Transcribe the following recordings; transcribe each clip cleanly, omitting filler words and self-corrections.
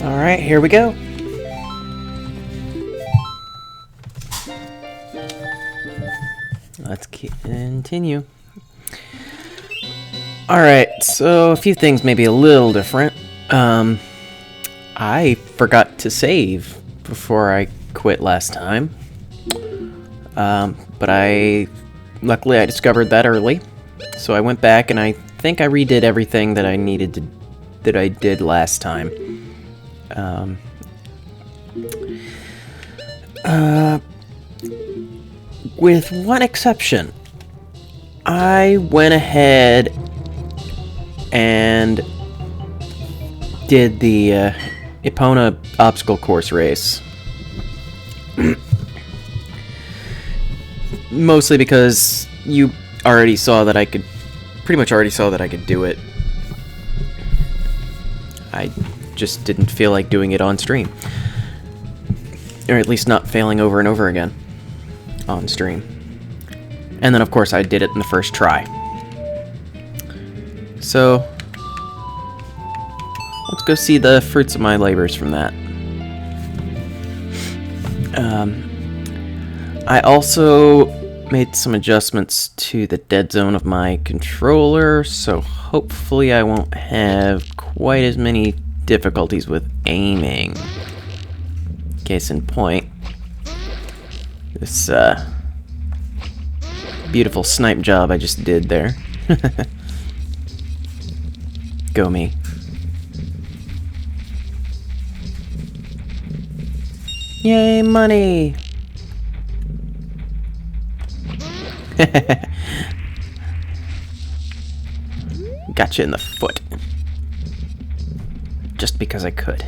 Alright, here we go. Let's continue. Alright, so a few things may be a little different. I forgot to save before I quit last time. But luckily I discovered that early. So I went back and I think I redid everything that I needed to, that I did last time. With one exception. I went ahead and did the Epona obstacle course race. Mostly because you already saw that I could, pretty much already saw that I could do it. I just didn't feel like doing it on stream. Or at least not failing over and over again on stream. And then of course I did it in the first try. So let's go see the fruits of my labors from that. I also made some adjustments to the dead zone of my controller, so hopefully I won't have quite as many difficulties with aiming. Case in point, this beautiful snipe job I just did there. Go me. Yay, money! Gotcha in the foot. Just because I could.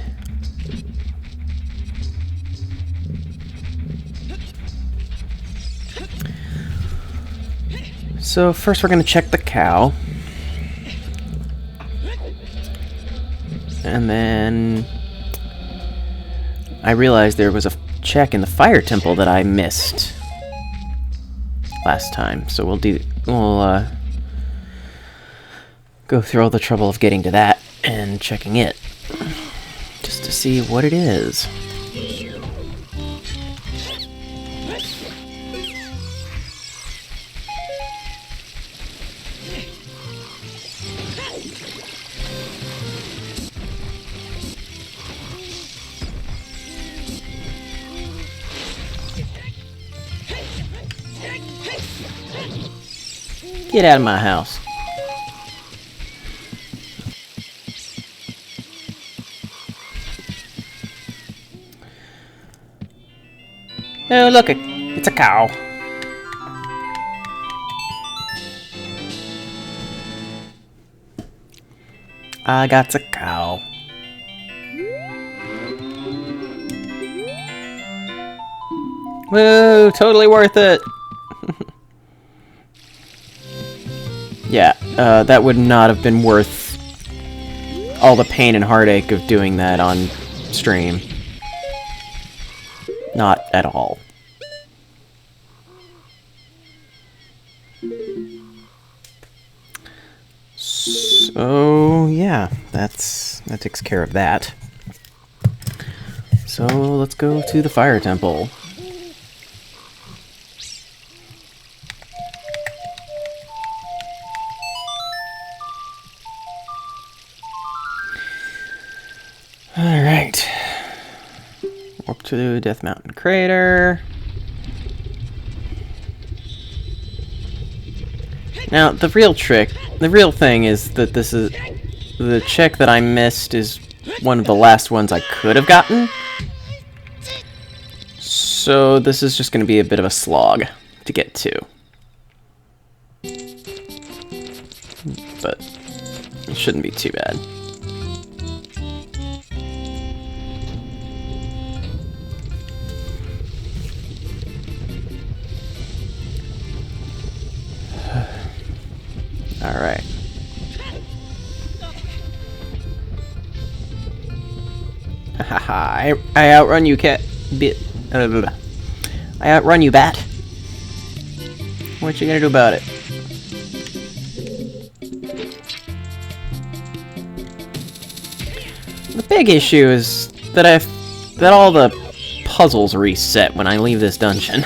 So first we're going to check the cow. And then I realized there was a check in the fire temple that I missed last time. So we'll go through all the trouble of getting to that and checking it just to see what it is. Get out of my house. Oh, look, it's a cow. I got a cow. Woo, totally worth it. Yeah, that would not have been worth all the pain and heartache of doing that on stream. Not at all. So, yeah, that takes care of that. So, let's go to the fire temple. Alright. Walk to Death Mountain Crater. Now, the real thing is that this is... the check that I missed is one of the last ones I could have gotten. So this is just going to be a bit of a slog to get to. But it shouldn't be too bad. Alright. Haha, I outrun you, cat. I outrun you, bat. What you gonna do about it? The big issue is that all the puzzles reset when I leave this dungeon.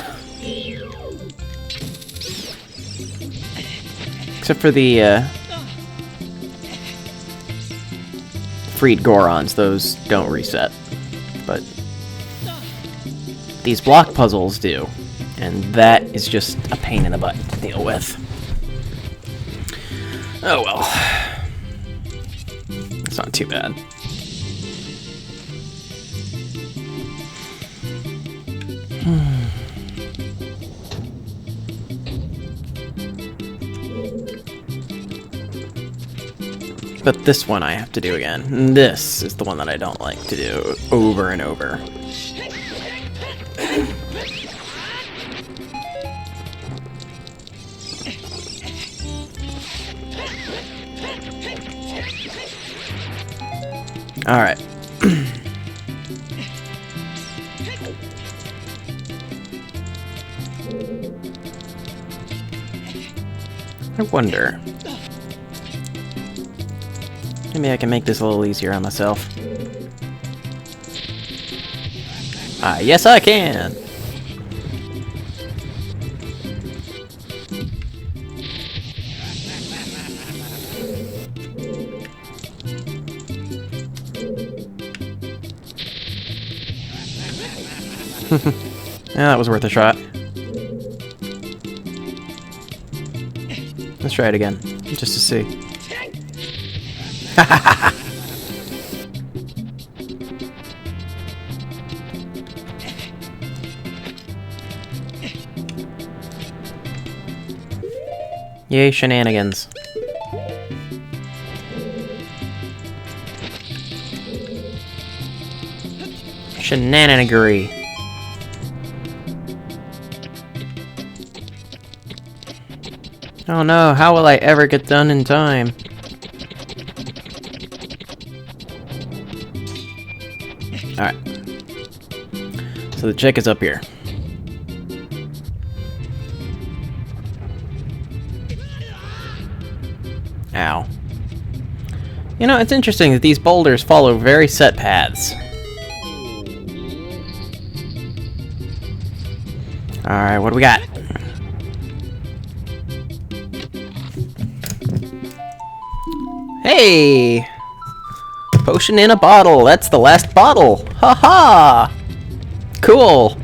Except for the freed Gorons, those don't reset. But these block puzzles do, and that is just a pain in the butt to deal with. Oh well. It's not too bad. But this one I have to do again. And this is the one that I don't like to do over and over. Alright. I wonder. Maybe I can make this a little easier on myself. Ah, yes I can! Yeah, that was worth a shot. Let's try it again, just to see. Yay, shenanigans. Shenanigery. Oh no, how will I ever get done in time? Alright. So the check is up here. Ow. You know, it's interesting that these boulders follow very set paths. Alright, what do we got? Hey! Potion in a bottle. That's the last bottle. Haha! Cool.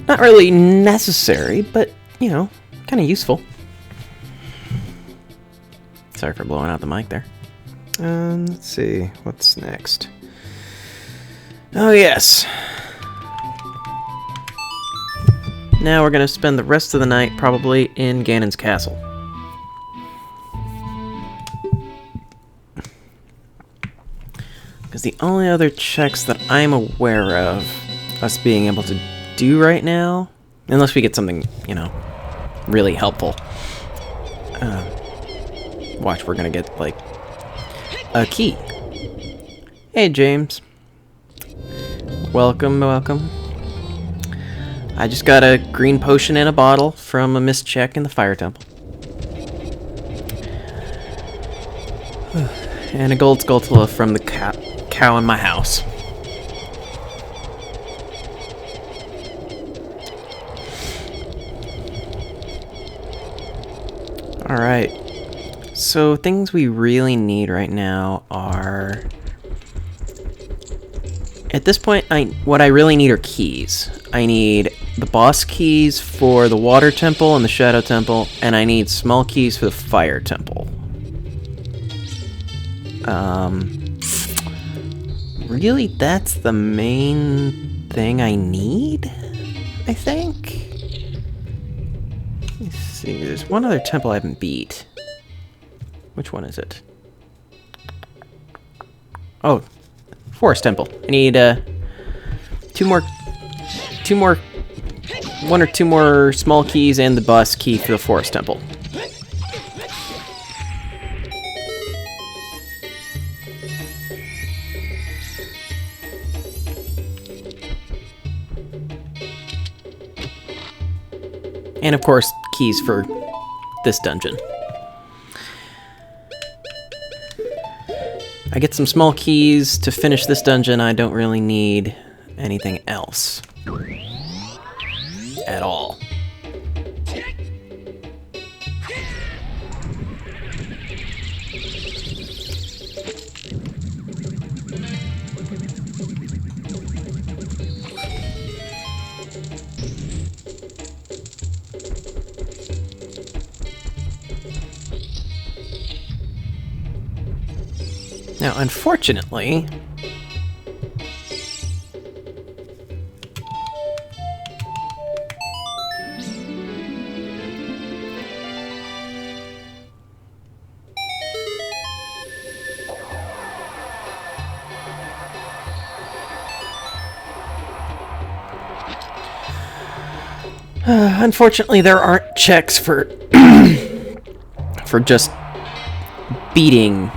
Not really necessary, but, you know, kind of useful. Sorry for blowing out the mic there. Let's see. What's next? Oh, yes. Now we're going to spend the rest of the night probably in Ganon's castle. Because the only other checks that I'm aware of us being able to do right now, unless we get something, you know, really helpful. Watch, we're going to get, like, a key. Hey, James. Welcome, welcome. I just got a green potion in a bottle from a missed check in the fire temple. And a gold skulltula from the cow in my house. Alright. So things we really need right now are... At this point, what I really need are keys. I need the boss keys for the water temple and the shadow temple, and I need small keys for the fire temple. Really, that's the main thing I need, I think? Let's see, there's one other temple I haven't beat. Which one is it? Oh, Forest Temple. I need, one or two more small keys and the boss key for the Forest Temple. And of course, keys for this dungeon. I get some small keys to finish this dungeon. I don't really need anything else. At all. Now, unfortunately, there aren't checks for for just beating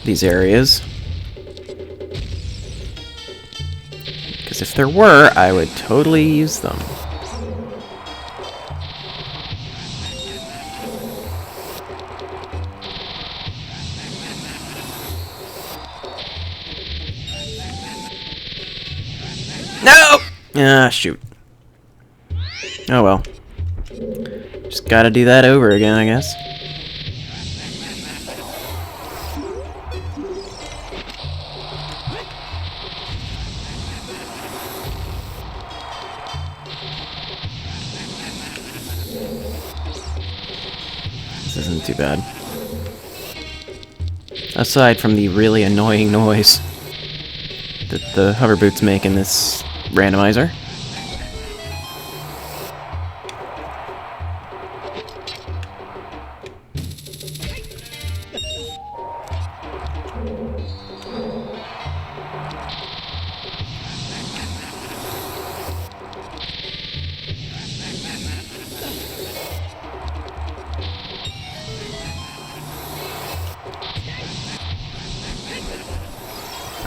these areas. Because if there were, I would totally use them. No! Ah, shoot. Oh well. Just gotta do that over again, I guess. This isn't too bad. Aside from the really annoying noise that the hover boots make in this randomizer.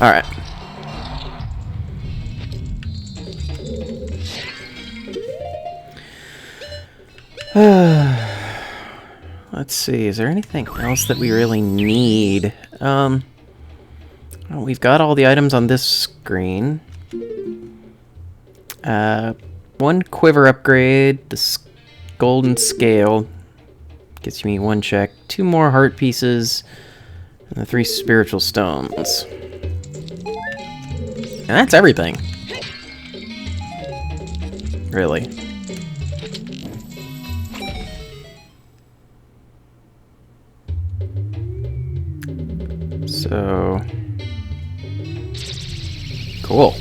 Alright. Let's see, is there anything else that we really need? Well, we've got all the items on this screen. One quiver upgrade, the golden scale gets me 1 check, 2 more heart pieces, and the 3 spiritual stones. And that's everything. Really. So... cool.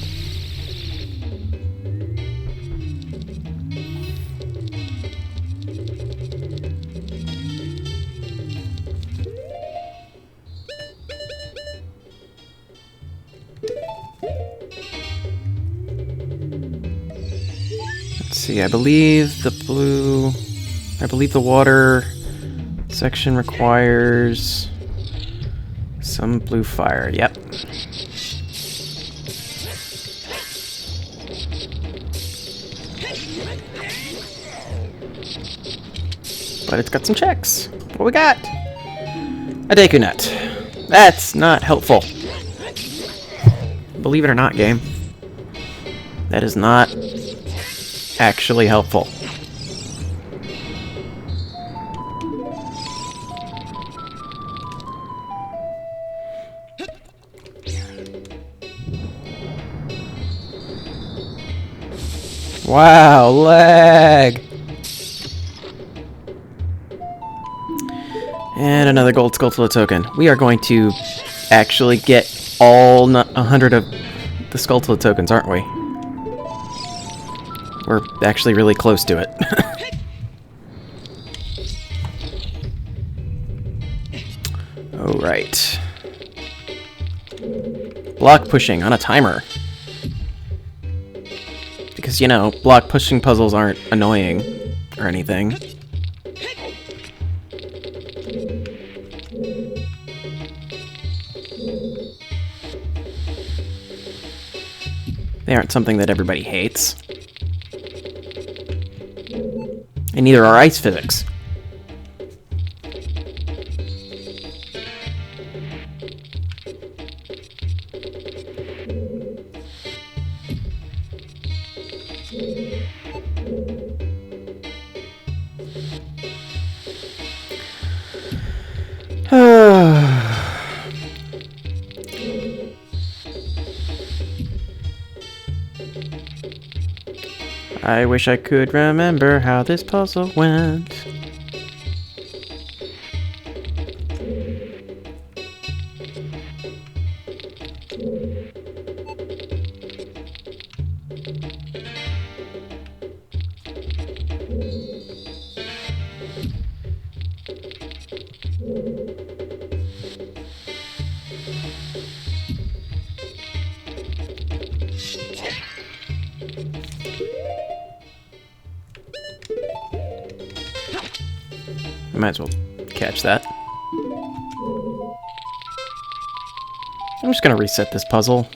See, I believe the water section requires some blue fire. Yep. But it's got some checks. What we got? A Deku Nut. That's not helpful. Believe it or not, game. That is not actually helpful. Wow, lag! And another gold Skulltula token. We are going to actually get all 100 of the Skulltula tokens, aren't we? We're actually really close to it. Oh, right. Block pushing on a timer. Because, you know, block pushing puzzles aren't annoying or anything. They aren't something that everybody hates. And neither are ice physics. I wish I could remember how this puzzle went. Might as well catch that. I'm just gonna reset this puzzle.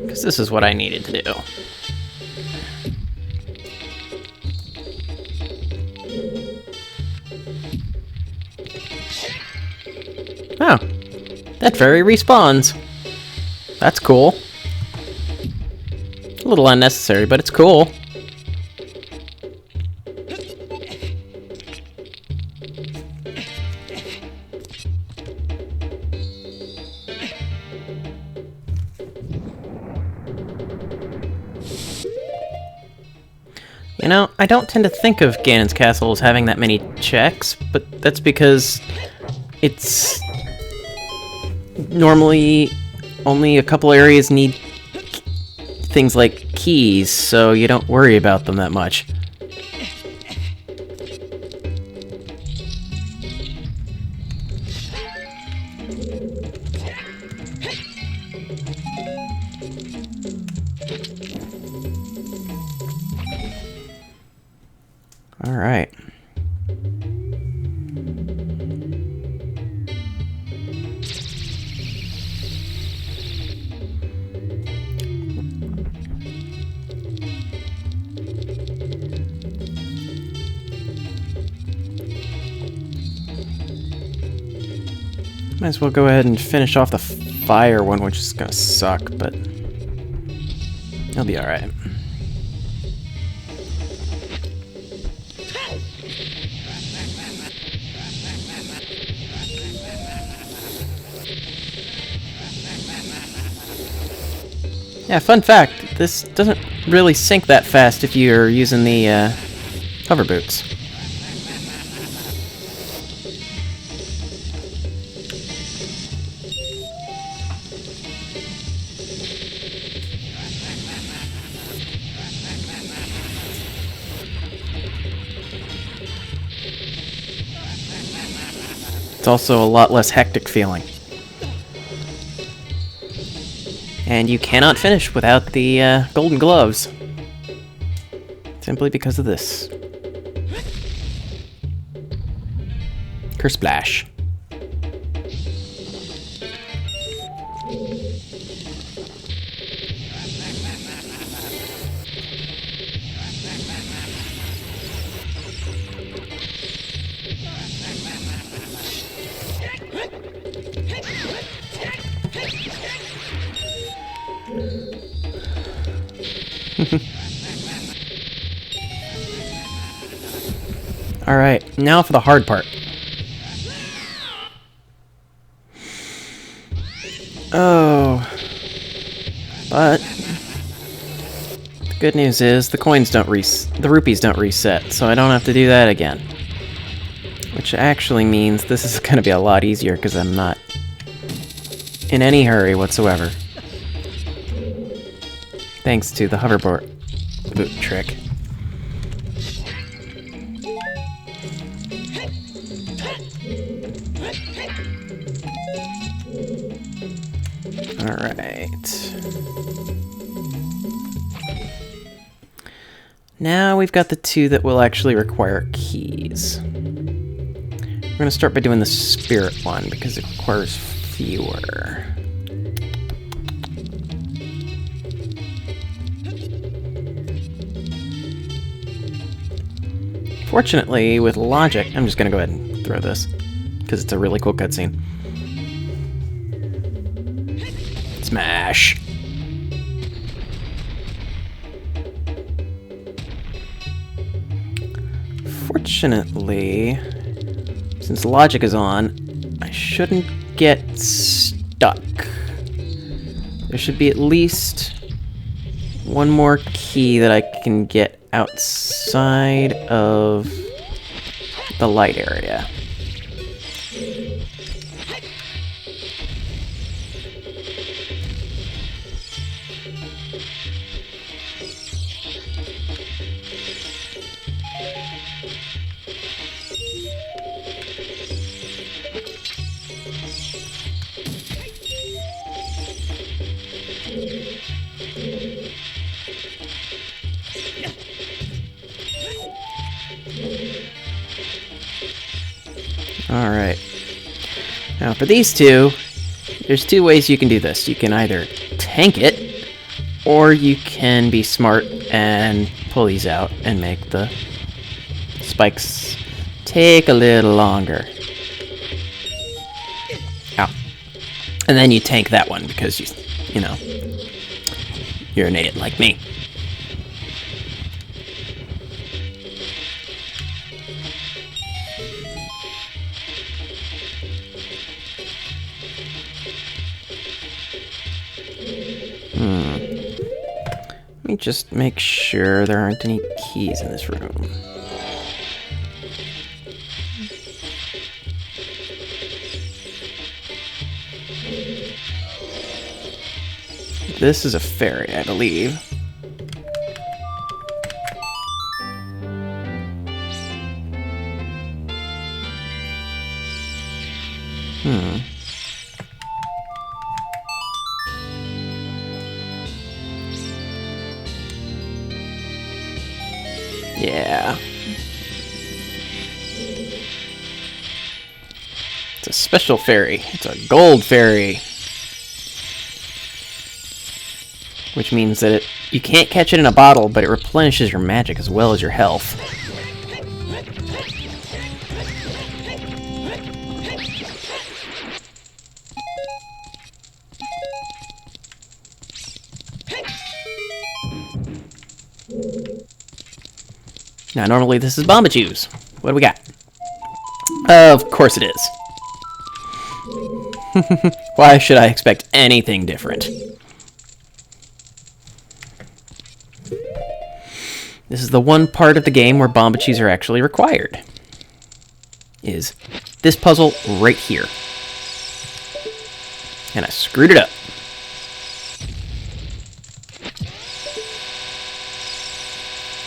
Because this is what I needed to do. Oh, that fairy respawns. That's cool. A little unnecessary, but it's cool. You know, I don't tend to think of Ganon's Castle as having that many checks, but that's because it's normally only a couple areas need things like keys, so you don't worry about them that much. All right. Might as well go ahead and finish off the fire one, which is gonna suck, but it'll be alright. Yeah, fun fact, this doesn't really sink that fast if you're using the hover boots. It's also a lot less hectic feeling. And you cannot finish without the golden gloves. Simply because of this. Kersplash. Alright, now for the hard part. Oh. But the good news is the coins don't the rupees don't reset, so I don't have to do that again. Which actually means this is going to be a lot easier because I'm not in any hurry whatsoever. Thanks to the hoverboard boot trick. Alright. Now we've got the two that will actually require keys. We're going to start by doing the spirit one because it requires fewer. Fortunately, with logic, I'm just going to go ahead and throw this because it's a really cool cutscene. Smash! Fortunately, since logic is on, I shouldn't get stuck. There should be at least one more key that I can get outside of the light area. Alright. Now for these two, there's two ways you can do this. You can either tank it, or you can be smart and pull these out and make the spikes take a little longer. Ow. And then you tank that one because you know, you're an idiot like me. Let me just make sure there aren't any keys in this room. This is a fairy, I believe. Yeah. It's a special fairy. It's a gold fairy. Which means that you can't catch it in a bottle, but it replenishes your magic as well as your health. Now, normally this is Bombachu's. What do we got? Of course it is. Why should I expect anything different? This is the one part of the game where Bombachus are actually required. Is this puzzle right here. And I screwed it up.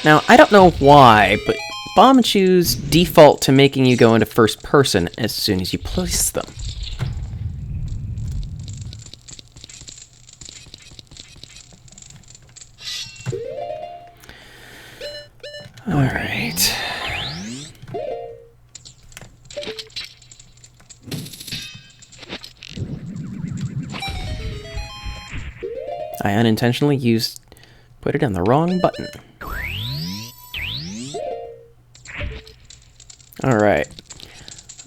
Now, I don't know why, but Bombachus default to making you go into first person as soon as you place them. Alright. I unintentionally put it on the wrong button. Alright.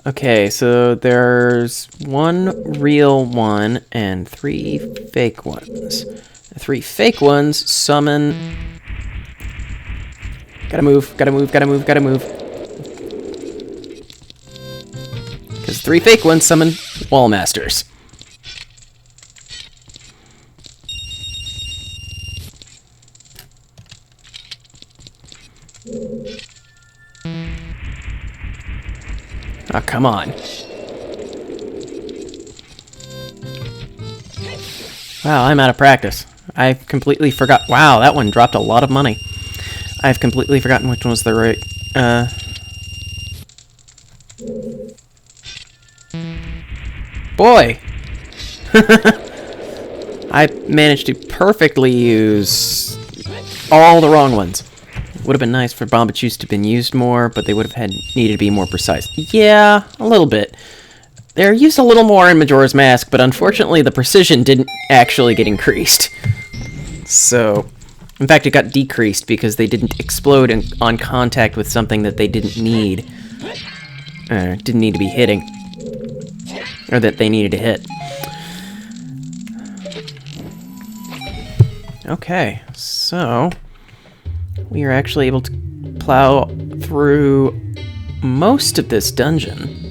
Okay, so there's one real one and 3 fake ones. The 3 fake ones summon... Gotta move, gotta move, gotta move, gotta move. Because 3 fake ones summon Wall Masters. Oh, come on. Wow, I'm out of practice. I've completely forgot. Wow, that one dropped a lot of money. I've completely forgotten which one was the right... Boy! I managed to perfectly use all the wrong ones. It would have been nice for Bombachus to have been used more, but they would have needed to be more precise. Yeah, a little bit. They're used a little more in Majora's Mask, but unfortunately the precision didn't actually get increased. So, in fact, it got decreased because they didn't explode on contact with something that they didn't need. Didn't need to be hitting. Or that they needed to hit. Okay, so we are actually able to plow through most of this dungeon.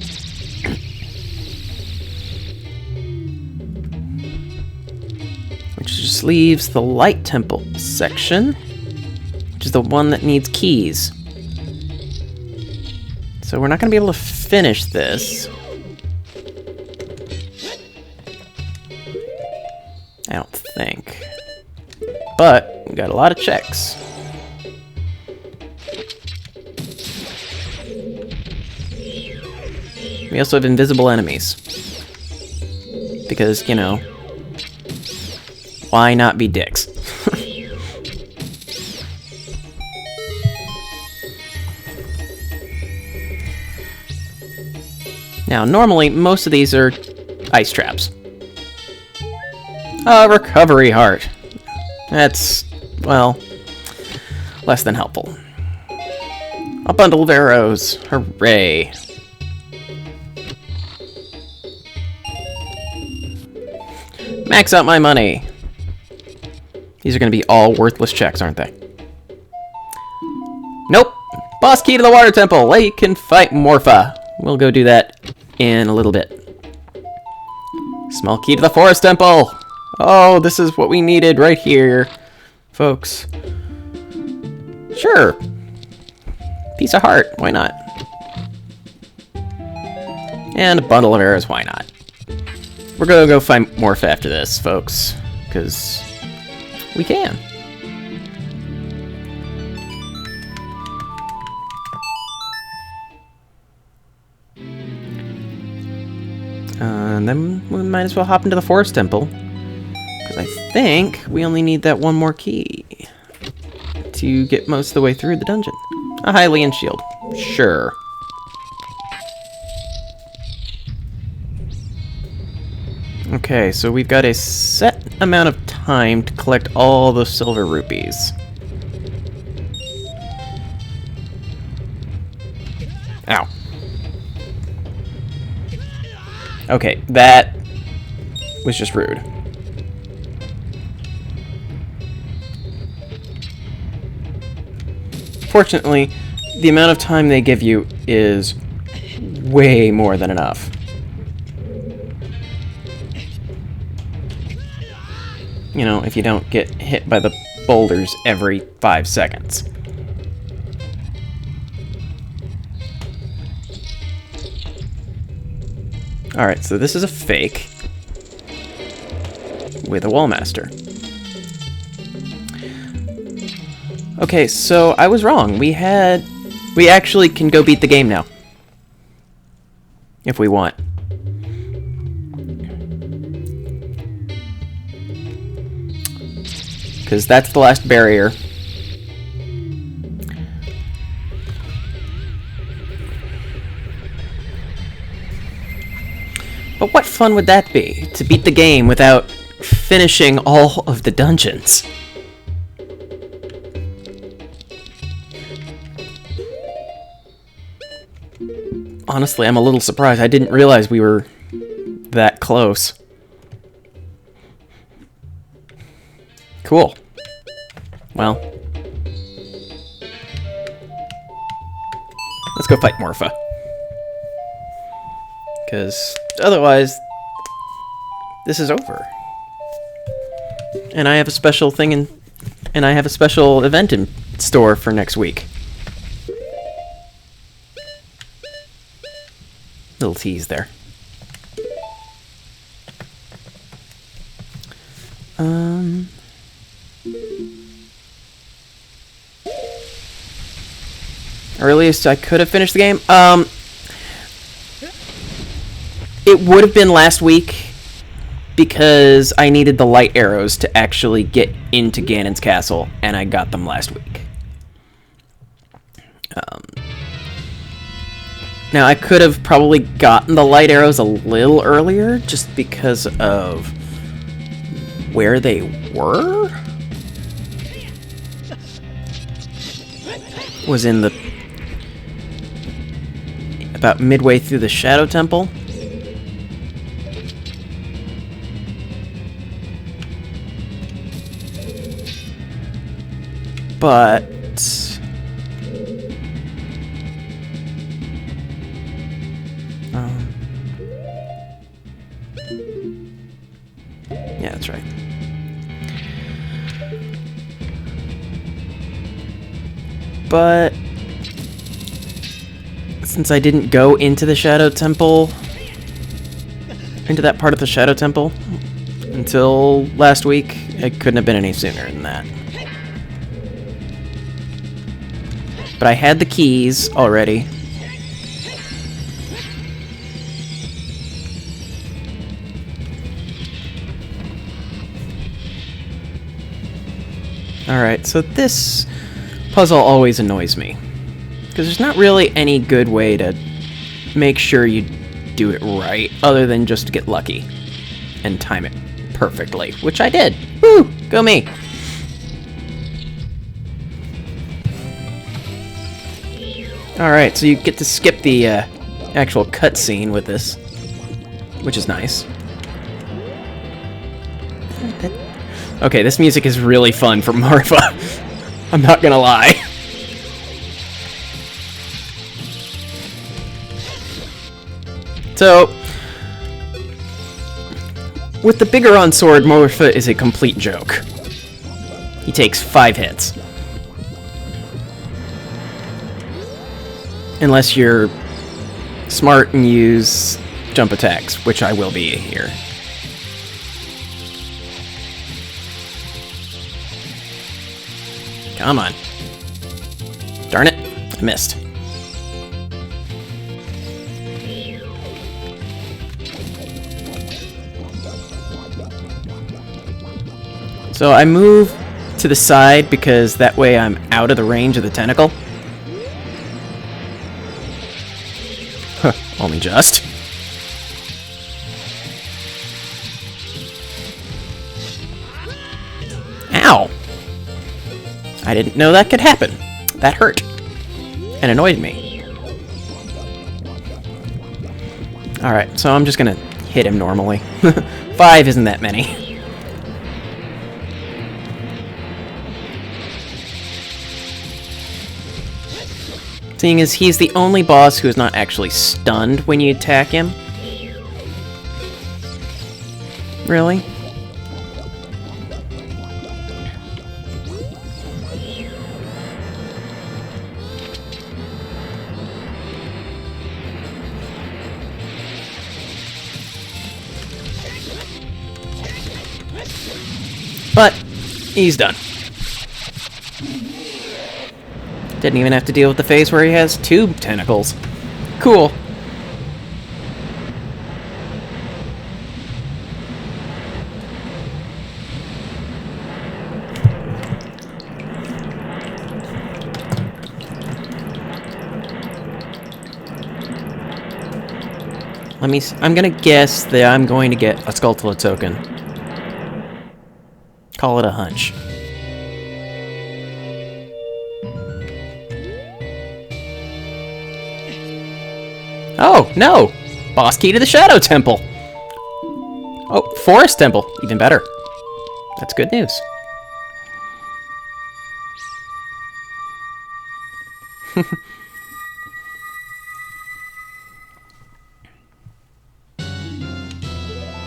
Which just leaves the Light Temple section, which is the one that needs keys. So we're not going to be able to finish this. I don't think. But we got a lot of checks. We also have invisible enemies. Because, you know, why not be dicks? Now, normally, most of these are ice traps. A recovery heart. That's, well, less than helpful. A bundle of arrows. Hooray. Max out my money. These are going to be all worthless checks, aren't they? Nope. Boss key to the water temple. They can fight Morpha. We'll go do that in a little bit. Small key to the forest temple. Oh, this is what we needed right here, folks. Sure. Piece of heart. Why not? And a bundle of arrows. Why not? We're going to go find Morph after this, folks, because we can. And then we might as well hop into the Forest Temple, because I think we only need that one more key to get most of the way through the dungeon. A Hylian shield. Sure. Okay, so we've got a set amount of time to collect all the silver rupees. Ow. Okay, that was just rude. Fortunately, the amount of time they give you is way more than enough. You know, if you don't get hit by the boulders every 5 seconds. Alright, so this is a fake with a Wallmaster. Okay, so I was wrong. We actually can go beat the game now. If we want. Because that's the last barrier. But what fun would that be, to beat the game without finishing all of the dungeons? Honestly, I'm a little surprised. I didn't realize we were that close. Cool. Well. Let's go fight Morpha. Because otherwise, this is over. And I have a special thing and I have a special event in store for next week. Little tease there. Earliest I could have finished the game? It would have been last week because I needed the light arrows to actually get into Ganon's castle, and I got them last week. Now, I could have probably gotten the light arrows a little earlier just because of where they were. Was in the... about midway through the Shadow Temple. But... yeah, that's right. But... since I didn't go into the Shadow Temple... into that part of the Shadow Temple until last week, it couldn't have been any sooner than that. But I had the keys already. Alright, so this puzzle always annoys me. Because there's not really any good way to make sure you do it right, other than just to get lucky and time it perfectly, which I did. Woo! Go me! Alright, so you get to skip the actual cutscene with this, which is nice. Okay, this music is really fun for Marfa. I'm not gonna lie. So, with the Bigoron sword, Marfa is a complete joke. He takes 5 hits. Unless you're smart and use jump attacks, which I will be here. Come on. Darn it, I missed. So I move to the side because that way I'm out of the range of the tentacle. Huh, only just. Ow! I didn't know that could happen. That hurt. And annoyed me. Alright, so I'm just gonna hit him normally. 5 isn't that many. Seeing as he's the only boss who is not actually stunned when you attack him. Really? But he's done. Didn't even have to deal with the phase where he has 2 tentacles. Cool. I'm gonna guess that I'm going to get a Skulltula token. Call it a hunch. Oh, no! Boss key to the Shadow Temple! Oh, Forest Temple. Even better. That's good news.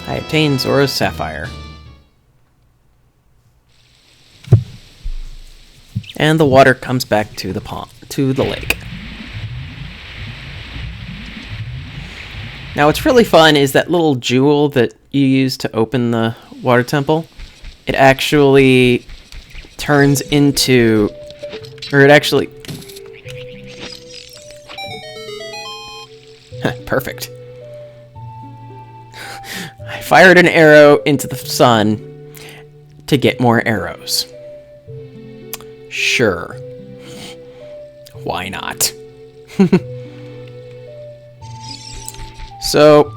I obtained Zora's Sapphire. And the water comes back to the pond, to the lake. Now what's really fun is that little jewel that you use to open the water temple. It actually turns into... or it actually... Perfect. I fired an arrow into the sun to get more arrows. Sure. Why not? So,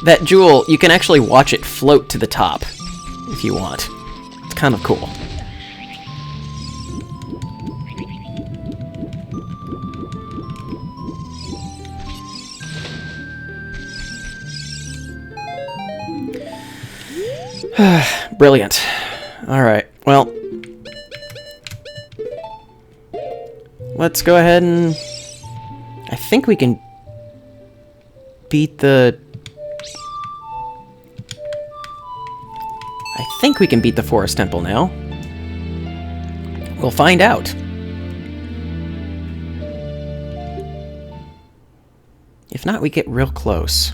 that jewel, you can actually watch it float to the top if you want. It's kind of cool. Brilliant. Alright, well, let's go ahead and... I think we can beat the... I think we can beat the Forest Temple now. We'll find out. If not, we get real close.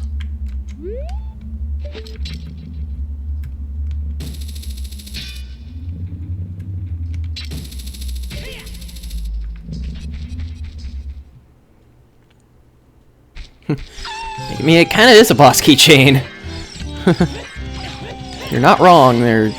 I mean, it kind of is a boss keychain. You're not wrong there.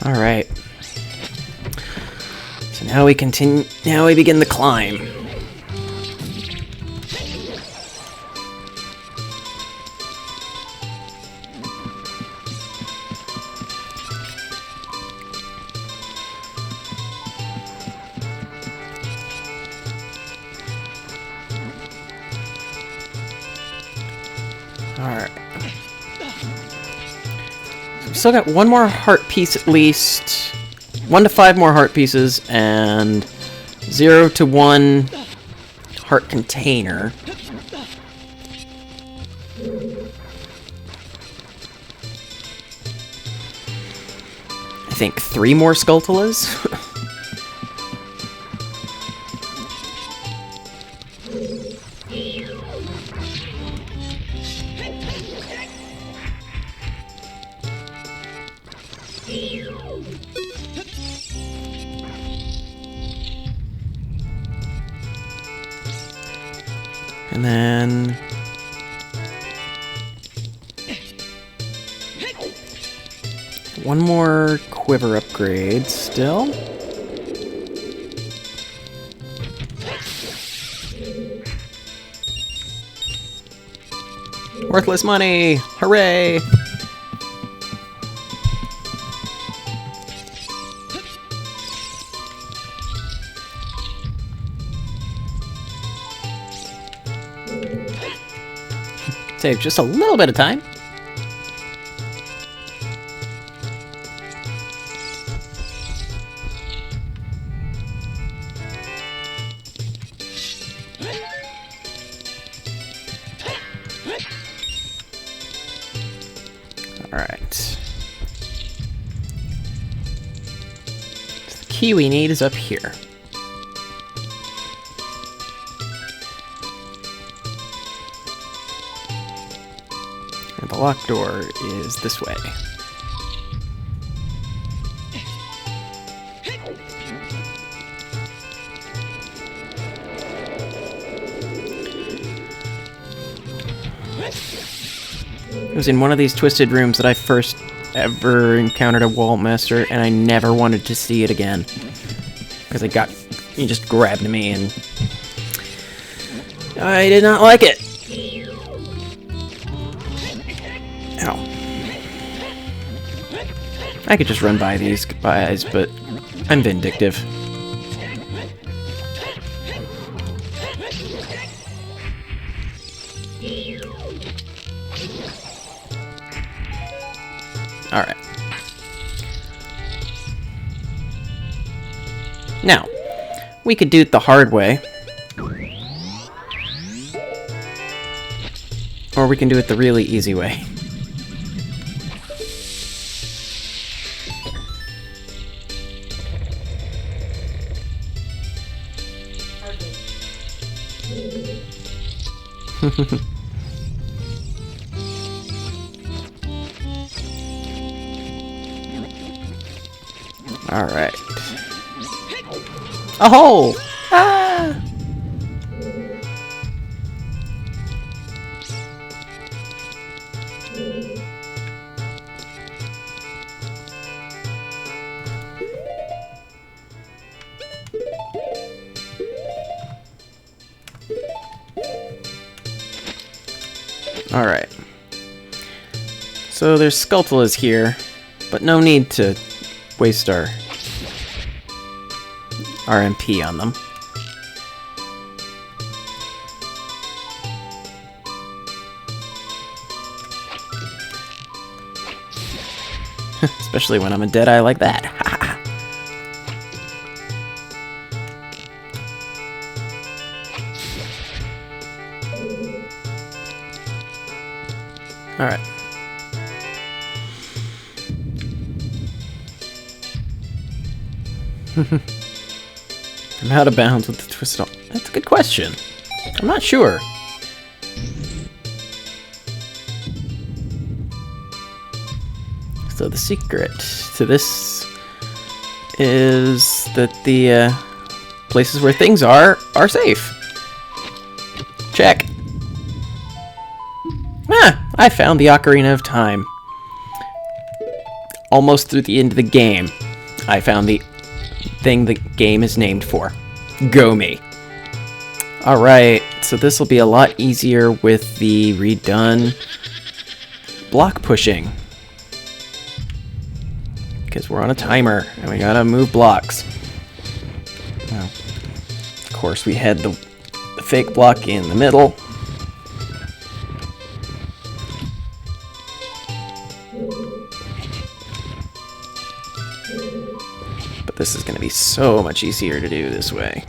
All right. So now we continue. Now we begin the climb. All right. Still got one more heart piece at least. 1 to 5 more heart pieces and 0 to 1 heart container. I think 3 more Skulltulas. And then... one more quiver upgrade still. Worthless money! Hooray! Save just a little bit of time. All right. So the key we need is up here. The locked door is this way. It was in one of these twisted rooms that I first ever encountered a wall master, and I never wanted to see it again. Because he just grabbed me, and I did not like it. Ow. I could just run by these guys, but I'm vindictive. Alright. Now, we could do it the hard way. Or we can do it the really easy way. Alright. A hole! Ah! Alright. So there's Skulltulas here, but no need to waste our MP on them. Especially when I'm a deadeye like that. Alright. I'm out of bounds with the twisted. That's a good question. I'm not sure. So the secret to this is that the places where things are safe. Check. Ah, I found the Ocarina of Time. Almost through the end of the game, I found the thing the game is named for. Go me. Alright, so this will be a lot easier with the redone block pushing. Because we're on a timer, and we gotta move blocks. Well, of course, we had the fake block in the middle. But this is gonna be so much easier to do this way.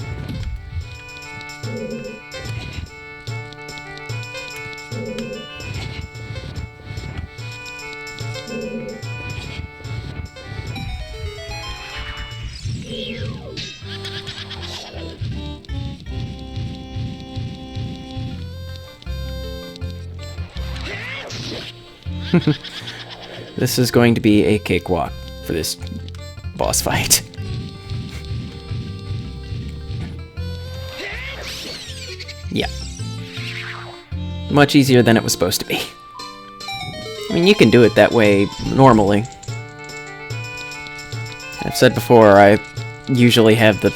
This is going to be a cakewalk for this boss fight. Yeah. Much easier than it was supposed to be. I mean, you can do it that way normally. I've said before, I usually have the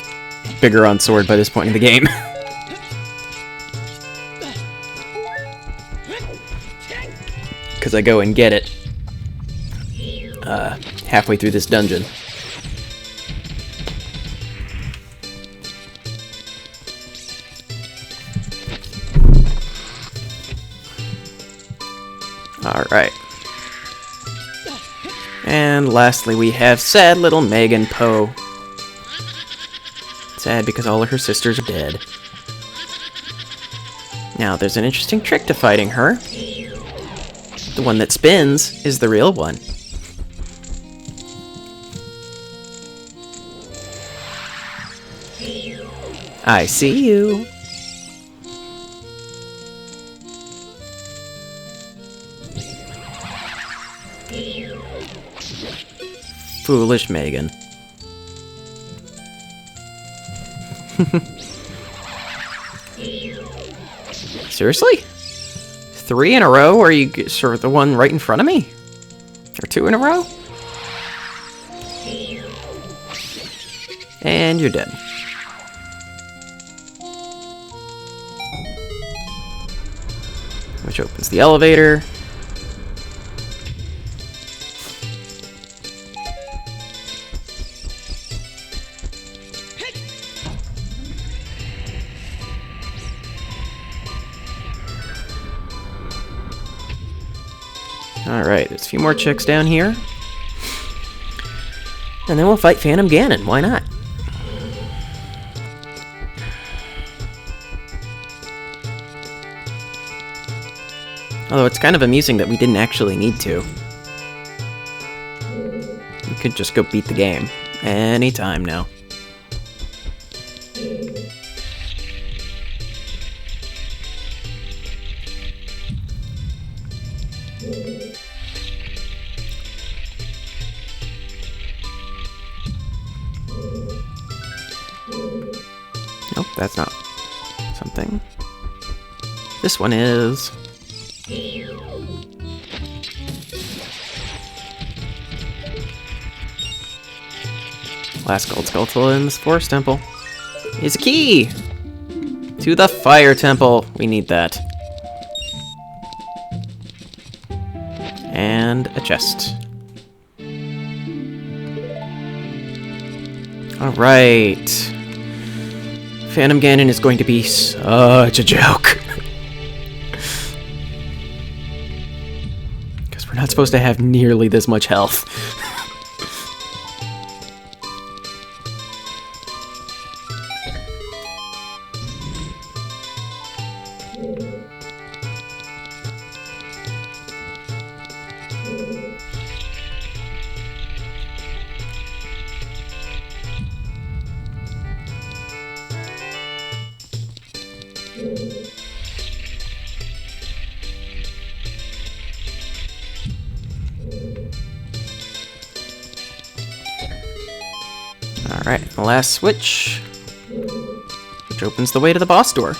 bigger sword by this point in the game. Because I go and get it halfway through this dungeon. Alright. And lastly, we have sad little Megan Poe. Sad because all of her sisters are dead. Now, there's an interesting trick to fighting her. The one that spins is the real one. I see you. Foolish Megan. Seriously? 3 in a row, or you sort of the one right in front of me? Or 2 in a row? And you're dead. Which opens the elevator. Alright, there's a few more chicks down here. And then we'll fight Phantom Ganon. Why not? Although it's kind of amusing that we didn't actually need to. We could just go beat the game. Anytime now. Nope, that's not something. This one is... Last gold skull in this forest temple is a key to the fire temple. We need that. And a chest. Alright. Phantom Ganon is going to be such a joke. Because we're not supposed to have nearly this much health. Alright, the last switch, which opens the way to the boss door.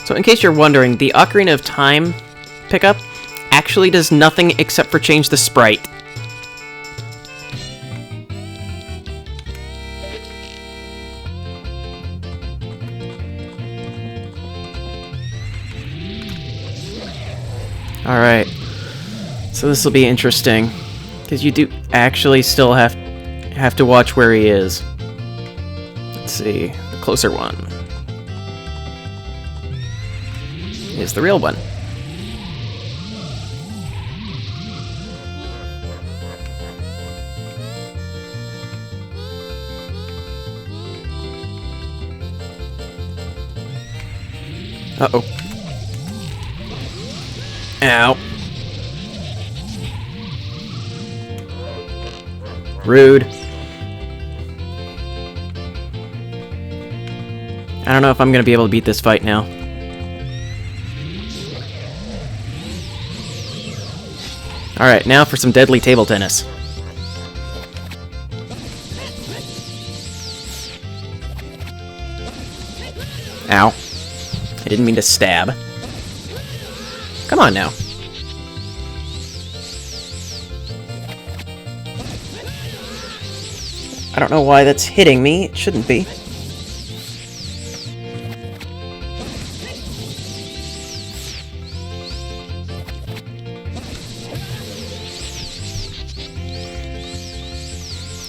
So in case you're wondering, the Ocarina of Time pickup actually does nothing except for change the sprite. Alright, so this will be interesting, because you do actually still have to watch where he is. Let's see, the closer one is the real one. Uh-oh. Ow. Rude. I don't know if I'm gonna be able to beat this fight now. Alright, now for some deadly table tennis. Ow. I didn't mean to stab. Come on now. I don't know why that's hitting me. It shouldn't be.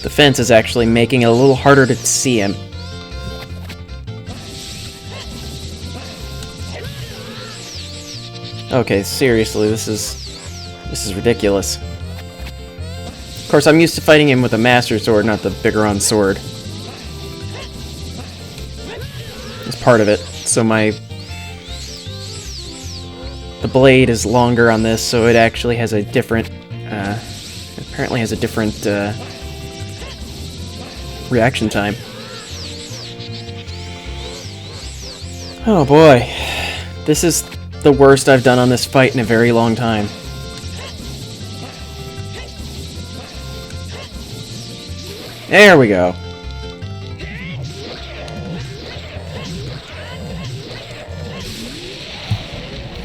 The fence is actually making it a little harder to see him. Okay, seriously, this is ridiculous. Of course, I'm used to fighting him with a Master Sword, not the Bigoron sword. It's part of it. So the blade is longer on this, so it actually has a different, apparently has a different, reaction time. Oh boy. This is the worst I've done on this fight in a very long time. There we go.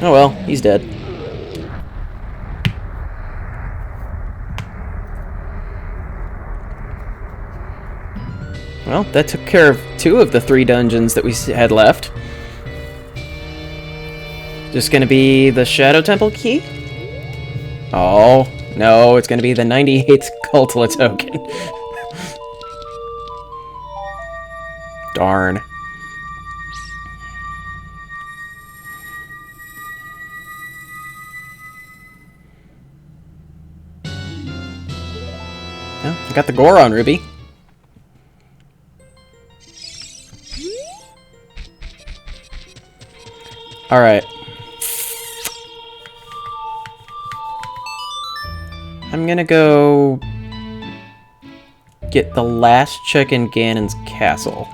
Oh well, he's dead. Well, that took care of 2 of the 3 dungeons that we had left. Just gonna be the Shadow Temple key? Oh, no, it's gonna be the 98th Cultula token. Darn. got the Goron Ruby. Alright. I'm gonna go get the last check in Ganon's castle.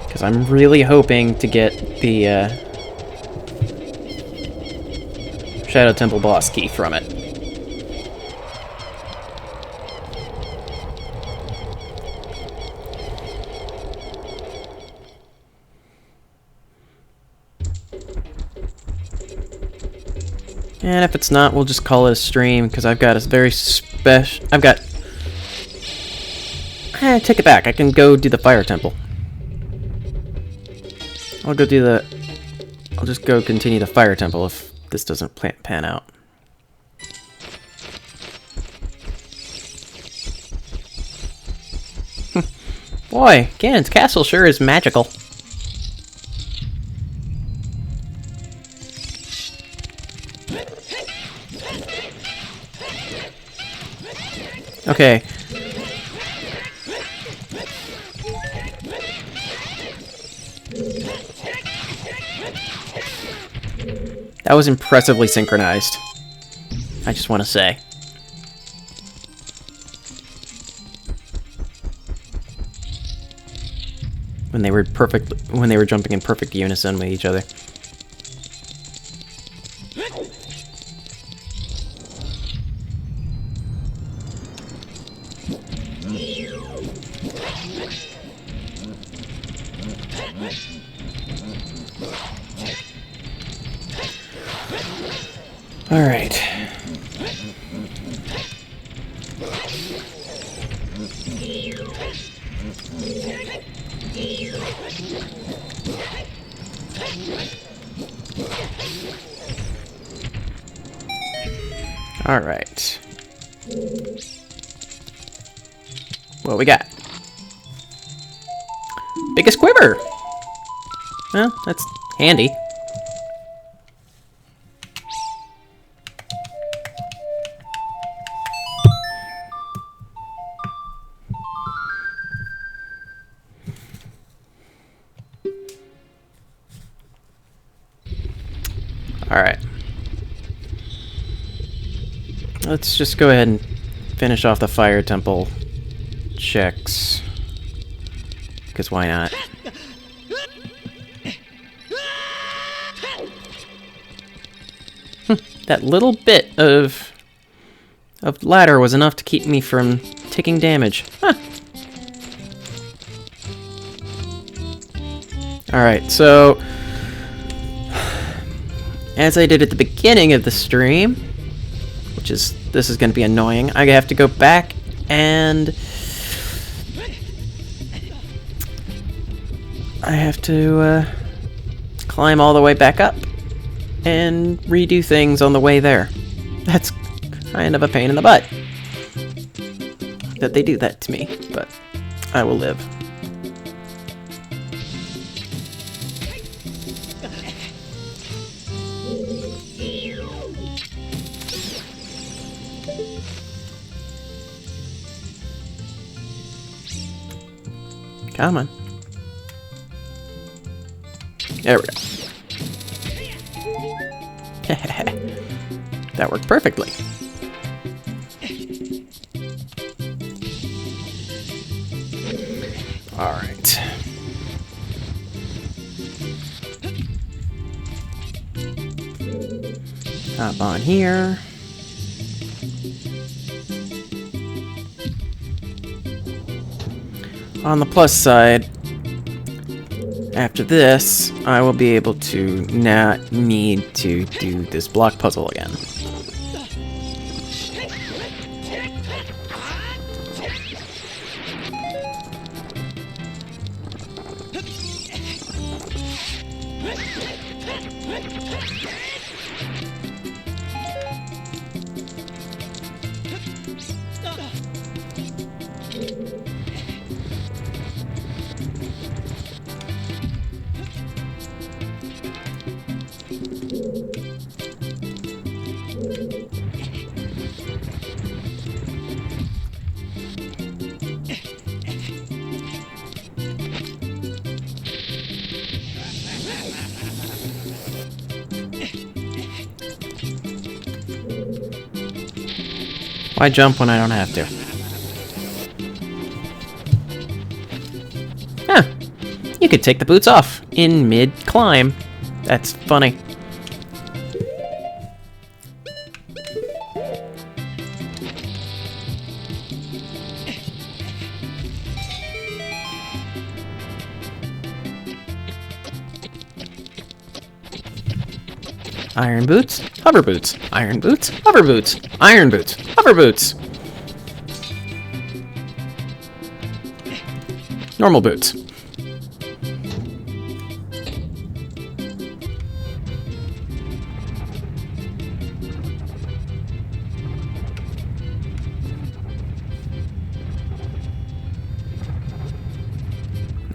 Because I'm really hoping to get the Shadow Temple boss key from it. And if it's not, we'll just call it a stream, because I've got a very special... take it back. I can go do the Fire Temple. I'll just go continue the Fire Temple if this doesn't pan out. Boy, Ganon's castle sure is magical. Okay. That was impressively synchronized. I just want to say. When they were jumping in perfect unison with each other. All right. All right. What we got? Biggest quiver. Well, that's handy. Alright. Let's just go ahead and finish off the Fire Temple checks. Because why not? That little bit of ladder was enough to keep me from taking damage. Huh. Alright, so... as I did at the beginning of the stream, which is, this is going to be annoying, I have to go back and I have to climb all the way back up and redo things on the way there. That's kind of a pain in the butt that they do that to me, but I will live. Come on. There we go. That worked perfectly. All right. Hop on here. On the plus side, after this, I will be able to not need to do this block puzzle again. Why jump when I don't have to? Huh. You could take the boots off in mid-climb. That's funny. Iron boots, hover boots, iron boots, hover boots, iron boots, hover boots. Normal boots.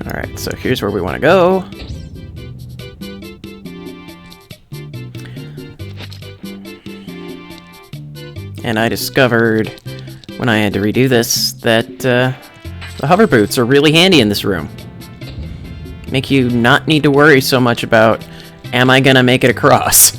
Alright, so here's where we want to go. And I discovered, when I had to redo this, that the hover boots are really handy in this room. Make you not need to worry so much about, am I gonna make it across?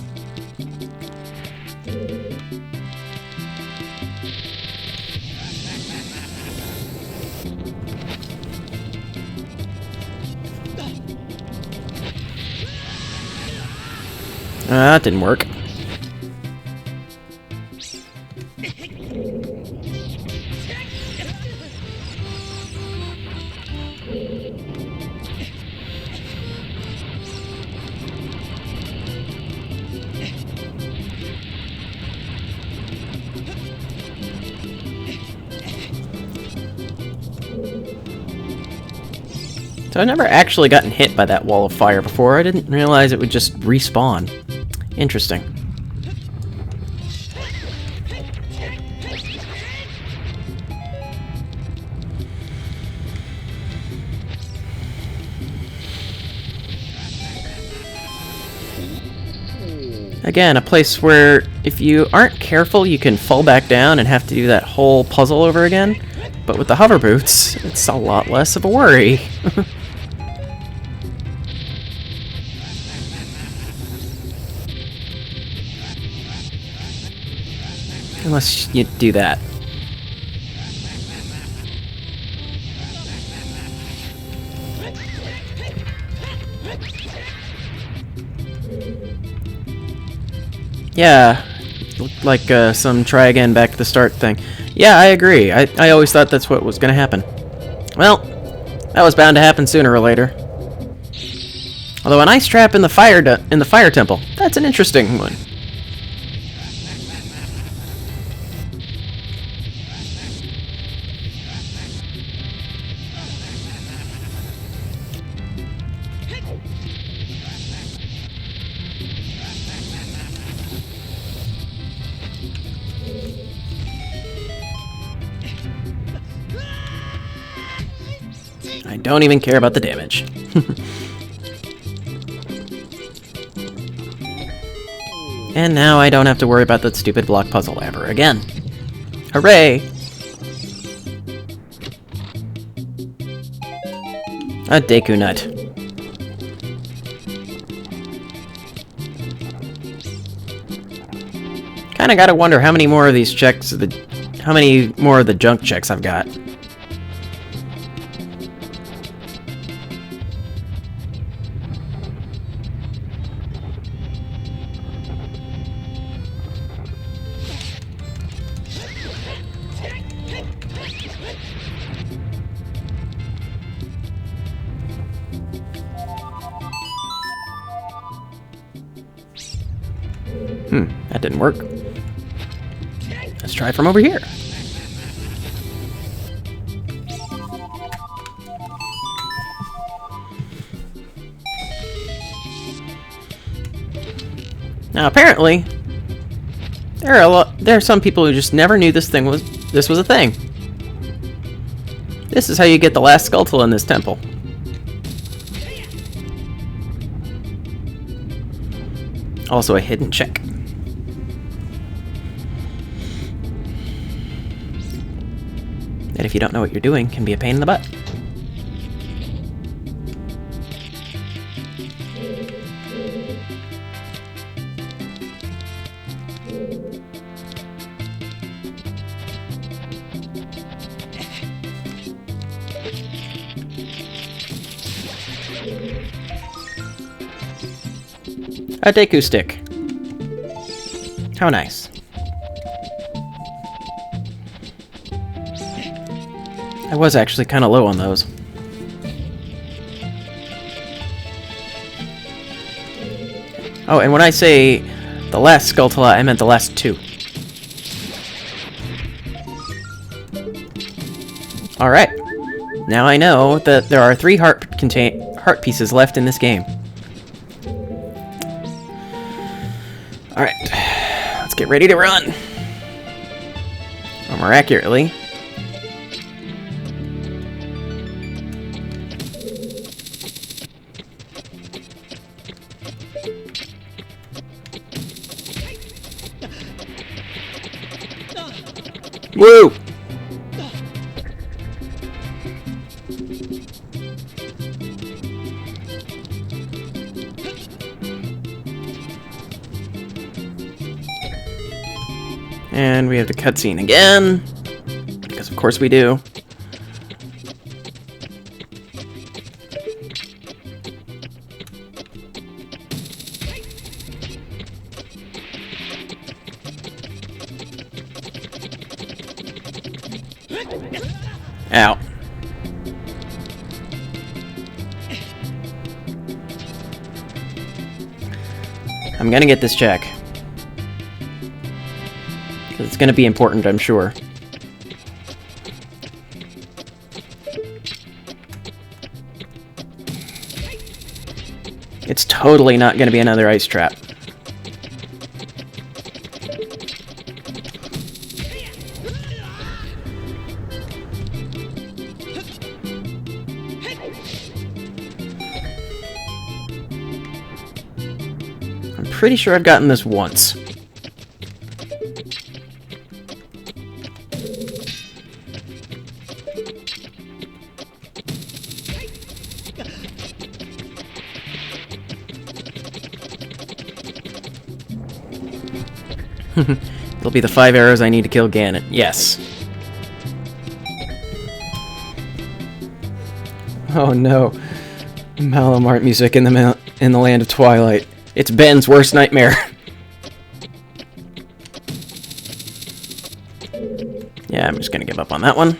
That didn't work. So I've never actually gotten hit by that wall of fire before. I didn't realize it would just respawn. Interesting. Again, a place where if you aren't careful, you can fall back down and have to do that whole puzzle over again. But with the hover boots, it's a lot less of a worry. Unless you do that. Yeah, looked like some try again back to the start thing. Yeah, I agree. I always thought that's what was gonna happen. Well, that was bound to happen sooner or later. Although an ice trap in the fire temple, that's an interesting one. I don't even care about the damage. And now I don't have to worry about that stupid block puzzle ever again. Hooray! A Deku Nut. Kinda gotta wonder how many more of these checks, how many more of the junk checks I've got. That didn't work. Let's try from over here. Now, apparently, there are some people who just never knew this was a thing. This is how you get the last Skulltula in this temple. Also a hidden check. That if you don't know what you're doing can be a pain in the butt. A Deku stick. How nice. I was actually kind of low on those. Oh, and when I say the last Skulltula, I meant the last two. Alright. Now I know that there are 3 heart pieces left in this game. Alright, let's get ready to run. Or more accurately, woo! And we have the cutscene again, because of course we do. Ow. I'm gonna get this check. It's gonna be important, I'm sure. It's totally not gonna be another ice trap. I'm pretty sure I've gotten this once. It'll be the 5 arrows I need to kill Ganon. Yes. Oh no. Malamart music in the land of Twilight. It's Ben's worst nightmare. Yeah, I'm just gonna give up on that one.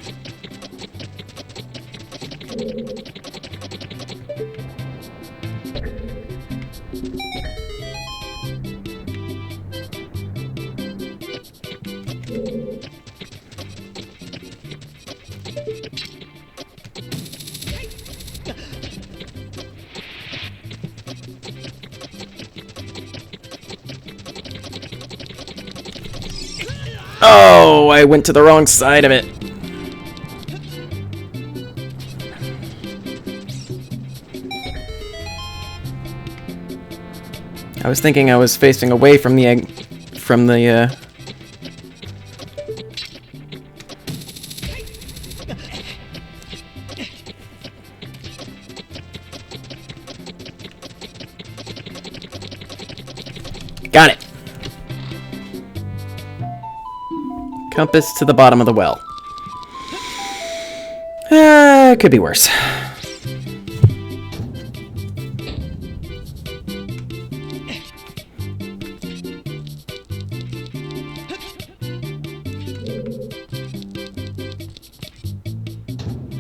Oh, I went to the wrong side of it. I was thinking I was facing away from the egg, Got it. Compass to the bottom of the well. Could be worse.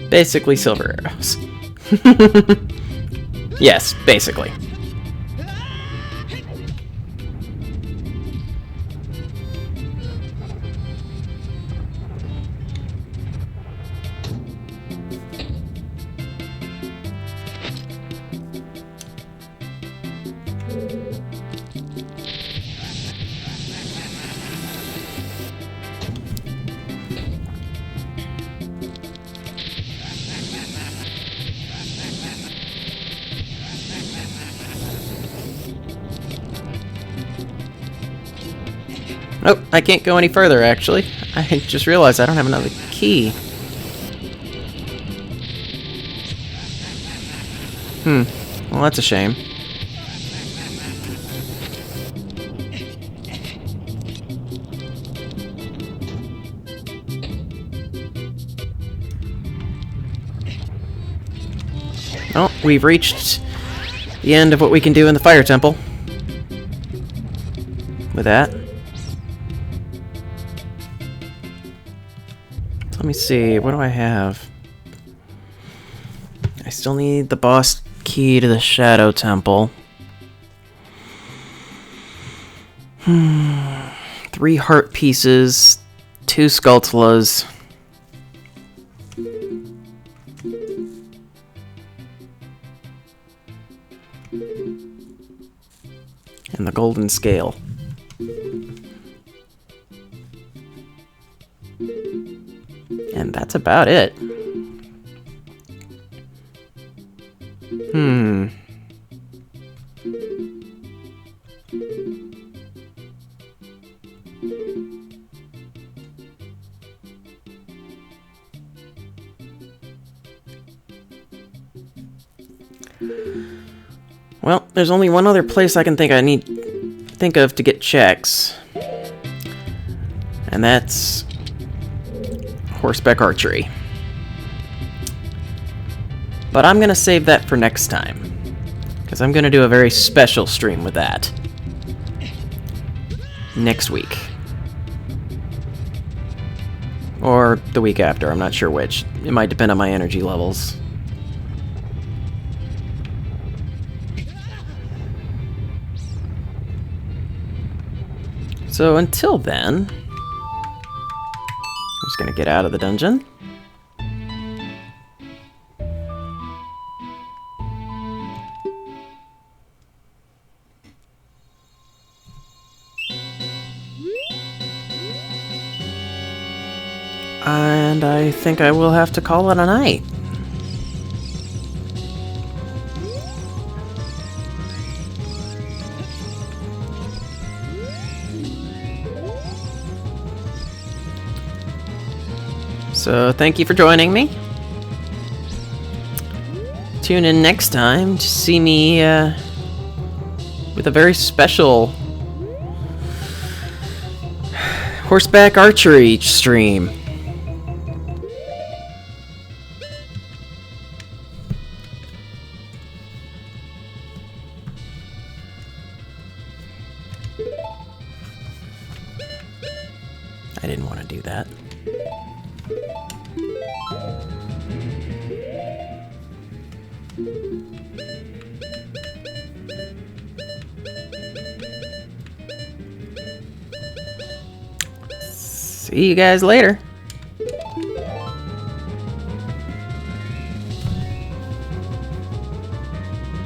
Basically silver arrows. Yes, basically. Oh, I can't go any further, actually. I just realized I don't have another key. Well, that's a shame. Oh, we've reached the end of what we can do in the fire temple. With that. Let me see, what do I have? I still need the boss key to the Shadow Temple. 3 heart pieces, 2 Skulltulas. And the golden scale. And that's about it. Well, there's only one other place I can think of to get checks. And that's horseback archery. But I'm gonna save that for next time, because I'm gonna do a very special stream with that next week. Or the week after, I'm not sure which. It might depend on my energy levels. So until then, I'm just gonna get out of the dungeon. And I think I will have to call it a night. So thank you for joining me. Tune in next time to see me with a very special horseback archery stream. I didn't want to do that. See you guys later.